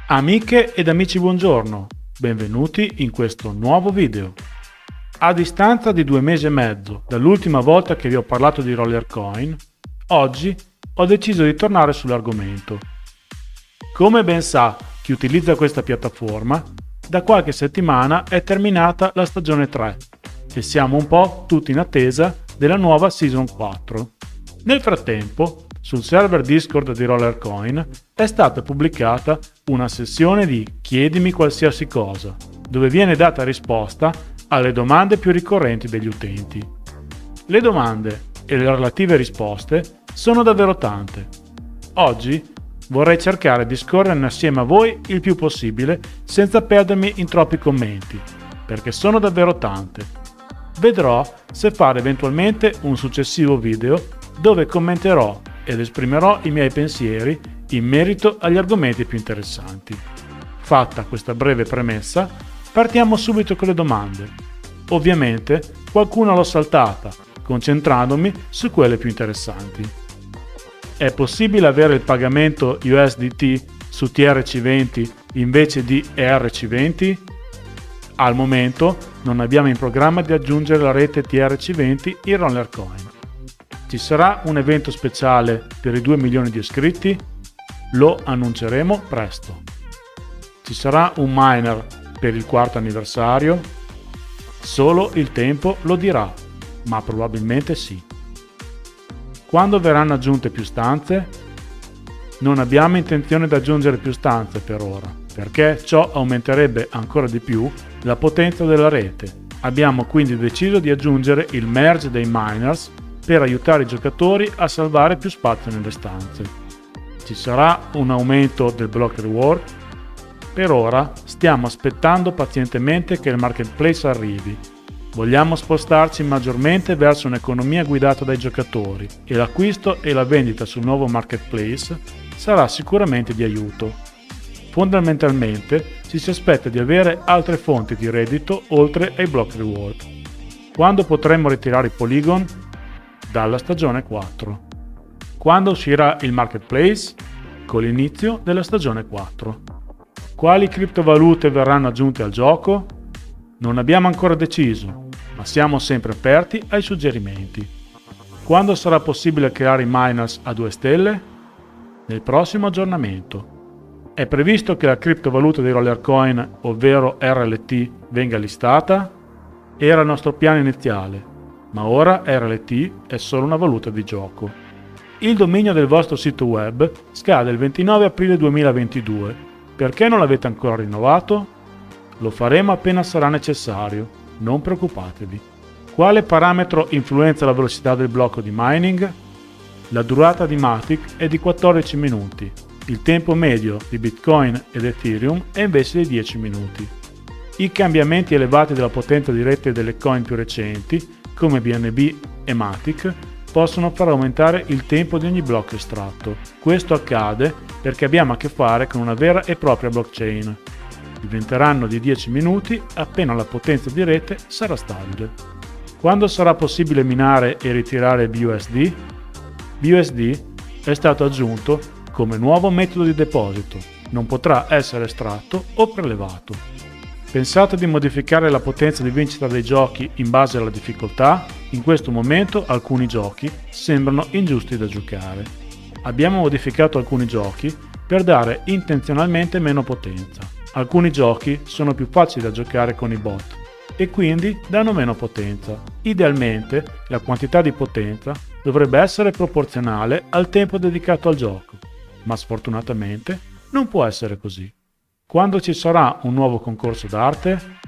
Amiche ed amici, buongiorno, benvenuti in questo nuovo video. A distanza di 2 mesi e mezzo dall'ultima volta che vi ho parlato di Rollercoin, oggi ho deciso di tornare sull'argomento. Come ben sa chi utilizza questa piattaforma, da qualche settimana è terminata la stagione 3 e siamo un po' tutti in attesa della nuova Season 4. Nel frattempo, sul server Discord di Rollercoin è stata pubblicata una sessione di Chiedimi qualsiasi cosa, dove viene data risposta alle domande più ricorrenti degli utenti. Le domande e le relative risposte sono davvero tante. Oggi vorrei cercare di scorrerne assieme a voi il più possibile senza perdermi in troppi commenti, perché sono davvero tante. Vedrò se fare eventualmente un successivo video dove commenterò ed esprimerò i miei pensieri in merito agli argomenti più interessanti. Fatta questa breve premessa, partiamo subito con le domande. Ovviamente qualcuna l'ho saltata, concentrandomi su quelle più interessanti. È possibile avere il pagamento USDT su TRC20 invece di ERC20? Al momento non abbiamo in programma di aggiungere la rete TRC20 in Rollercoin. Ci sarà un evento speciale per i 2 milioni di iscritti? Lo annunceremo presto. Ci sarà un miner per il 4º anniversario? Solo il tempo lo dirà, ma probabilmente sì. Quando verranno aggiunte più stanze? Non abbiamo intenzione di aggiungere più stanze per ora, perché ciò aumenterebbe ancora di più la potenza della rete. Abbiamo quindi deciso di aggiungere il merge dei miners per aiutare i giocatori a salvare più spazio nelle stanze. Ci sarà un aumento del block reward? Per ora stiamo aspettando pazientemente che il marketplace arrivi. Vogliamo spostarci maggiormente verso un'economia guidata dai giocatori e l'acquisto e la vendita sul nuovo marketplace sarà sicuramente di aiuto. Fondamentalmente ci si aspetta di avere altre fonti di reddito oltre ai block reward. Quando potremo ritirare i Polygon? Dalla stagione 4. Quando uscirà il marketplace? Con l'inizio della stagione 4. Quali criptovalute verranno aggiunte al gioco? Non abbiamo ancora deciso, ma siamo sempre aperti ai suggerimenti. Quando sarà possibile creare i miners a 2 stelle? Nel prossimo aggiornamento. È previsto che la criptovaluta di Rollercoin, ovvero RLT, venga listata? Era il nostro piano iniziale, ma ora RLT è solo una valuta di gioco. Il dominio del vostro sito web scade il 29 aprile 2022. Perché non l'avete ancora rinnovato? Lo faremo appena sarà necessario, non preoccupatevi. Quale parametro influenza la velocità del blocco di mining? La durata di Matic è di 14 minuti, il tempo medio di Bitcoin ed Ethereum è invece di 10 minuti. I cambiamenti elevati della potenza di rete delle coin più recenti, come BNB e Matic, possono far aumentare il tempo di ogni blocco estratto. Questo accade perché abbiamo a che fare con una vera e propria blockchain. Diventeranno di 10 minuti appena la potenza di rete sarà stabile. Quando sarà possibile minare e ritirare BUSD? BUSD è stato aggiunto come nuovo metodo di deposito, non potrà essere estratto o prelevato. Pensate di modificare la potenza di vincita dei giochi in base alla difficoltà? In questo momento alcuni giochi sembrano ingiusti da giocare. Abbiamo modificato alcuni giochi per dare intenzionalmente meno potenza. Alcuni giochi sono più facili da giocare con i bot e quindi danno meno potenza. Idealmente la quantità di potenza dovrebbe essere proporzionale al tempo dedicato al gioco, ma sfortunatamente non può essere così. Quando ci sarà un nuovo concorso d'arte?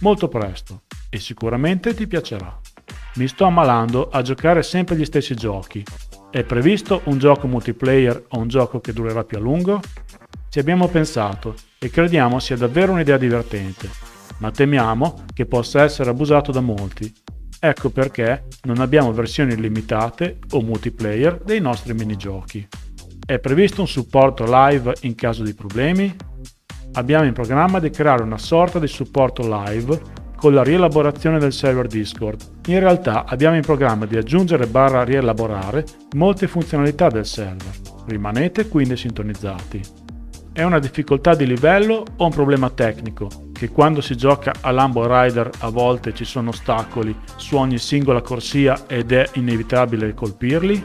Molto presto e sicuramente ti piacerà. Mi sto ammalando a giocare sempre gli stessi giochi. È previsto un gioco multiplayer o un gioco che durerà più a lungo? Ci abbiamo pensato e crediamo sia davvero un'idea divertente, ma temiamo che possa essere abusato da molti. Ecco perché non abbiamo versioni limitate o multiplayer dei nostri minigiochi. È previsto un supporto live in caso di problemi? Abbiamo in programma di creare una sorta di supporto live con la rielaborazione del server Discord. In realtà abbiamo in programma di aggiungere / rielaborare molte funzionalità del server. Rimanete quindi sintonizzati. È una difficoltà di livello o un problema tecnico? Che quando si gioca a Lambo Rider a volte ci sono ostacoli su ogni singola corsia ed è inevitabile colpirli?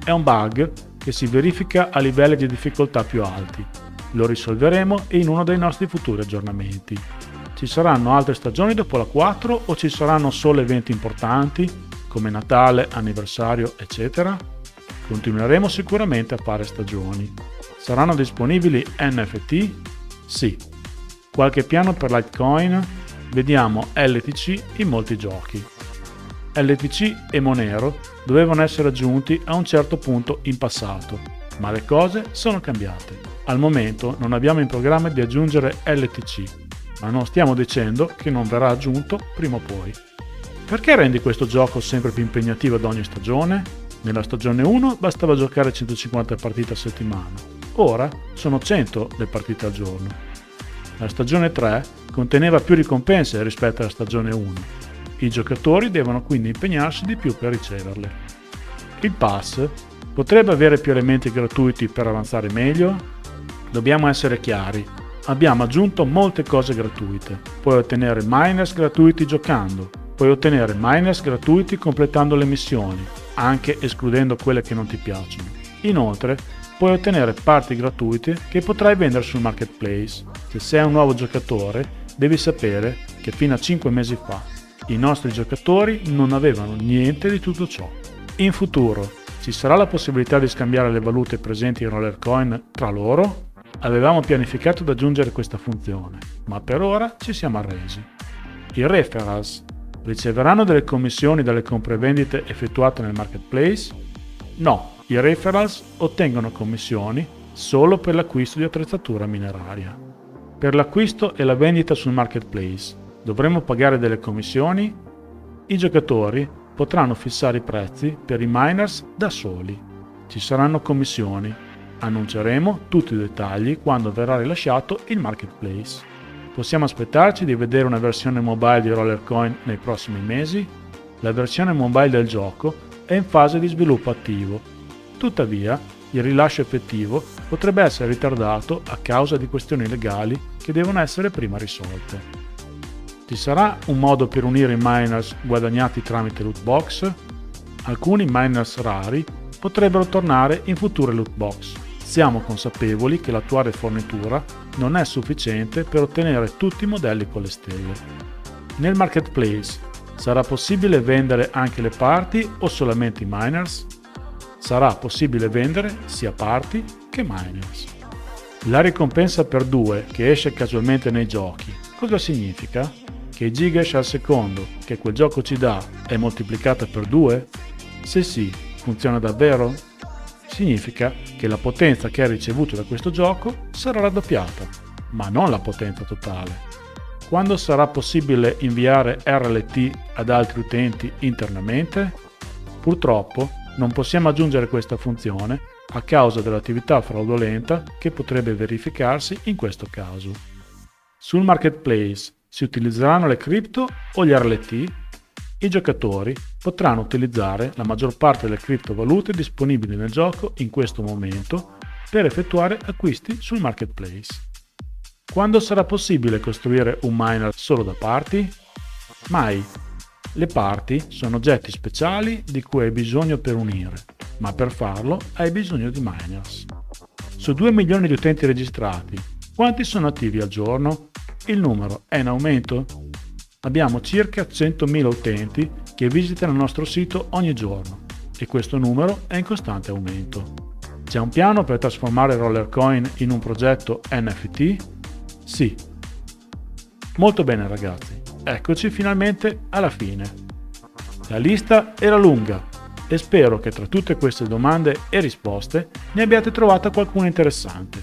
È un bug che si verifica a livelli di difficoltà più alti. Lo risolveremo in uno dei nostri futuri aggiornamenti. Ci saranno altre stagioni dopo la 4 o ci saranno solo eventi importanti come Natale, anniversario, eccetera? Continueremo sicuramente a fare stagioni. Saranno disponibili NFT? Sì. Qualche piano per Litecoin? Vediamo LTC in molti giochi. LTC e Monero dovevano essere aggiunti a un certo punto in passato, ma le cose sono cambiate. Al momento non abbiamo in programma di aggiungere LTC, ma non stiamo dicendo che non verrà aggiunto prima o poi. Perché rendi questo gioco sempre più impegnativo ad ogni stagione? Nella stagione 1 bastava giocare 150 partite a settimana, ora sono 100 le partite al giorno. La stagione 3 conteneva più ricompense rispetto alla stagione 1. I giocatori devono quindi impegnarsi di più per riceverle. Il pass potrebbe avere più elementi gratuiti per avanzare meglio? Dobbiamo essere chiari, abbiamo aggiunto molte cose gratuite. Puoi ottenere miners gratuiti giocando, puoi ottenere miners gratuiti completando le missioni, anche escludendo quelle che non ti piacciono. Inoltre, puoi ottenere parti gratuite che potrai vendere sul marketplace. Se sei un nuovo giocatore, devi sapere che fino a 5 mesi fa i nostri giocatori non avevano niente di tutto ciò. In futuro, ci sarà la possibilità di scambiare le valute presenti in Rollercoin tra loro? Avevamo pianificato di aggiungere questa funzione, ma per ora ci siamo arresi. I referrals riceveranno delle commissioni dalle compravendite effettuate nel marketplace? No. I referrals ottengono commissioni solo per l'acquisto di attrezzatura mineraria. Per l'acquisto e la vendita sul marketplace dovremo pagare delle commissioni? I giocatori potranno fissare i prezzi per i miners da soli. Ci saranno commissioni. Annunceremo tutti i dettagli quando verrà rilasciato il marketplace. Possiamo aspettarci di vedere una versione mobile di Rollercoin nei prossimi mesi? La versione mobile del gioco è in fase di sviluppo attivo. Tuttavia, il rilascio effettivo potrebbe essere ritardato a causa di questioni legali che devono essere prima risolte. Ci sarà un modo per unire i miners guadagnati tramite loot box? Alcuni miners rari potrebbero tornare in future loot box. Siamo consapevoli che l'attuale fornitura non è sufficiente per ottenere tutti i modelli con le stelle. Nel marketplace sarà possibile vendere anche le parti o solamente i miners? Sarà possibile vendere sia parti che miners. La ricompensa per 2 che esce casualmente nei giochi, cosa significa? Che i gigahash al secondo che quel gioco ci dà è moltiplicata per 2? Se sì, funziona davvero? Significa che la potenza che hai ricevuto da questo gioco sarà raddoppiata, ma non la potenza totale. Quando sarà possibile inviare RLT ad altri utenti internamente? Purtroppo, non possiamo aggiungere questa funzione a causa dell'attività fraudolenta che potrebbe verificarsi in questo caso. Sul marketplace si utilizzeranno le cripto o gli RLT? I giocatori potranno utilizzare la maggior parte delle criptovalute disponibili nel gioco in questo momento per effettuare acquisti sul marketplace. Quando sarà possibile costruire un miner solo da parti? Mai. Le parti sono oggetti speciali di cui hai bisogno per unire, ma per farlo hai bisogno di miners. Su 2 milioni di utenti registrati, quanti sono attivi al giorno? Il numero è in aumento? Abbiamo circa 100.000 utenti che visitano il nostro sito ogni giorno e questo numero è in costante aumento. C'è un piano per trasformare Rollercoin in un progetto NFT? Sì. Molto bene ragazzi. Eccoci finalmente alla fine. La lista era lunga e spero che tra tutte queste domande e risposte ne abbiate trovata qualcuna interessante.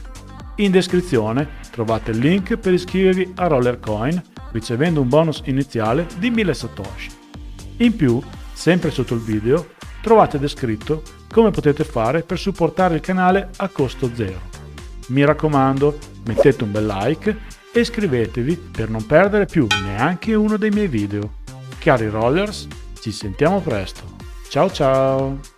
In descrizione trovate il link per iscrivervi a Rollercoin ricevendo un bonus iniziale di 1000 Satoshi. In più, sempre sotto il video, trovate descritto come potete fare per supportare il canale a costo zero. Mi raccomando, mettete un bel like e iscrivetevi per non perdere più neanche uno dei miei video. Cari rollers, ci sentiamo presto. Ciao ciao!